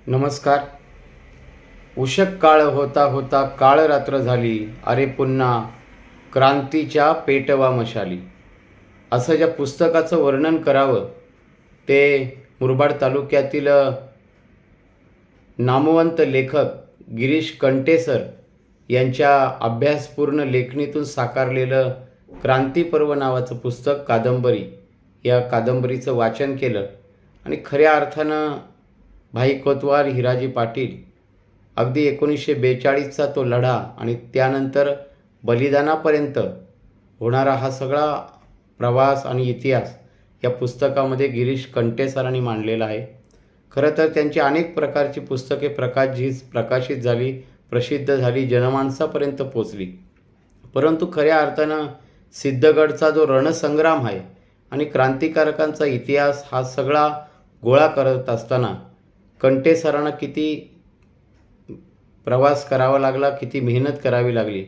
नमस्कार. उषक काळ होता होता काळ रात्र झाली, अरे पुन्हा क्रांतीच्या पेटवा मशाली. असं ज्या पुस्तकाचं वर्णन करावं ते मुरबाड तालुक्यातील नामवंत लेखक गिरीश कंटेसर यांच्या अभ्यासपूर्ण लेखणीतून साकारलेलं क्रांतीपर्व नावाचं पुस्तक, कादंबरी. या कादंबरीचं वाचन केलं आणि खऱ्या अर्थानं भाई कोतवाल हिराजी पाटील अगदी 1942चा तो लढा आणि त्यानंतर बलिदानापर्यंत होणारा हा सगळा प्रवास आणि इतिहास या पुस्तकामध्ये गिरीश कंटेसरांनी मांडलेला आहे. खरं तर त्यांची अनेक प्रकारची पुस्तके प्रकाशित झाली, प्रसिद्ध झाली, जनमानसापर्यंत पोचली. परंतु खऱ्या अर्थानं सिद्धगडचा जो रणसंग्राम आहे आणि क्रांतिकारकांचा इतिहास हा सगळा गोळा करत असताना कंटेसरांना किती प्रवास करावा लागला, किती मेहनत करावी लागली,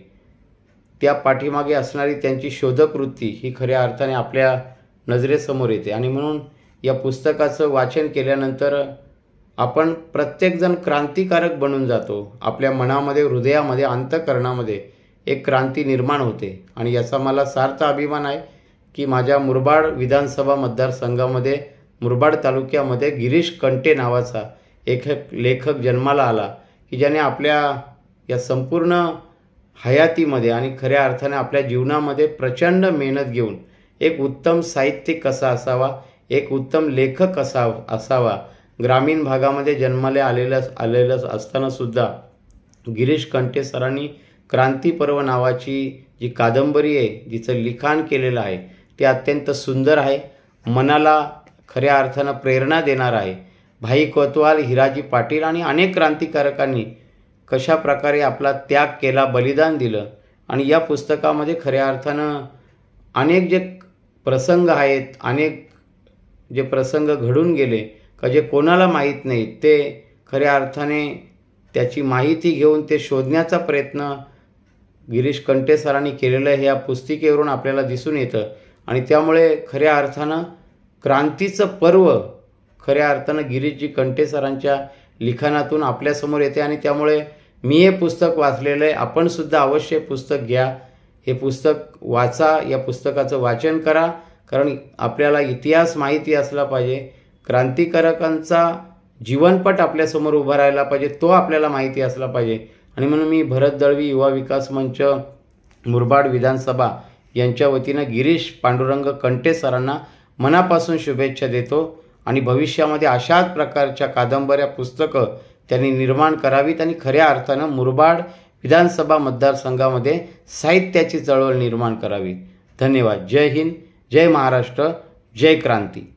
त्या पाठीमागे असणारी त्यांची शोधक वृत्ती ही खऱ्या अर्थाने आपल्या नजरेसमोर येते. आणि म्हणून या पुस्तकाचं वाचन केल्यानंतर आपण प्रत्येकजण क्रांतिकारक बनून जातो. आपल्या मनामध्ये, हृदयामध्ये, अंतःकरणामध्ये एक क्रांती निर्माण होते. आणि याचा मला सार्थ अभिमान आहे की माझ्या मुरबाड विधानसभा मतदारसंघामध्ये, मुरबाड तालुक्यामध्ये गिरीश कंटे नावाचा एक लेखक जन्माला आला की ज्याने आपल्या या संपूर्ण हयातीमध्ये आणि खऱ्या अर्थाने आपल्या जीवनामध्ये प्रचंड मेहनत घेऊन एक उत्तम साहित्यिक कसा असावा, एक उत्तम लेखक कसा असावा. ग्रामीण भागामध्ये जन्माला आलेलं असतानासुद्धा गिरीश कंटेसरांनी क्रांतीपर्व नावाची जी कादंबरी आहे, जिचं लिखाण केलेलं आहे, ते अत्यंत सुंदर आहे, मनाला खऱ्या अर्थानं प्रेरणा देणार आहे. भाई कोतवाल, हिराजी पाटील आणि अनेक क्रांतिकारकांनी कशा प्रकारे आपला त्याग केला, बलिदान दिलं. आणि या पुस्तकामध्ये खऱ्या अर्थानं अनेक जे प्रसंग आहेत, अनेक जे प्रसंग घडून गेले का जे कोणाला माहीत नाही, ते खऱ्या अर्थाने त्याची माहिती घेऊन ते शोधण्याचा प्रयत्न गिरीश कंटेसरांनी केलेलं हे या पुस्तिकेवरून आपल्याला दिसून येतं. आणि त्यामुळे खऱ्या अर्थानं क्रांतीचं पर्व खऱ्या अर्थानं गिरीशजी कंटेसरांच्या लिखाणातून आपल्यासमोर येते. आणि त्यामुळे मी हे पुस्तक वाचलेलं आहे, आपणसुद्धा अवश्य पुस्तक घ्या, हे पुस्तक वाचा, या पुस्तकाचं वाचन करा. कारण आपल्याला इतिहास माहिती असला पाहिजे, क्रांतिकारकांचा जीवनपट आपल्यासमोर उभा राहायला पाहिजे, तो आपल्याला माहिती असला पाहिजे. आणि म्हणून मी भरत दळवी युवा विकास मंच मुरबाड विधानसभा यांच्या वतीनं गिरीश पांडुरंग कंटेसरांना मनापासून शुभेच्छा देतो. आणि भविष्यामध्ये अशाच प्रकारच्या कादंबऱ्या, पुस्तकं त्यांनी निर्माण करावीत आणि खऱ्या अर्थानं मुरबाड विधानसभा मतदारसंघामध्ये साहित्याची चळवळ निर्माण करावी. धन्यवाद. जय हिंद, जय महाराष्ट्र, जय क्रांती.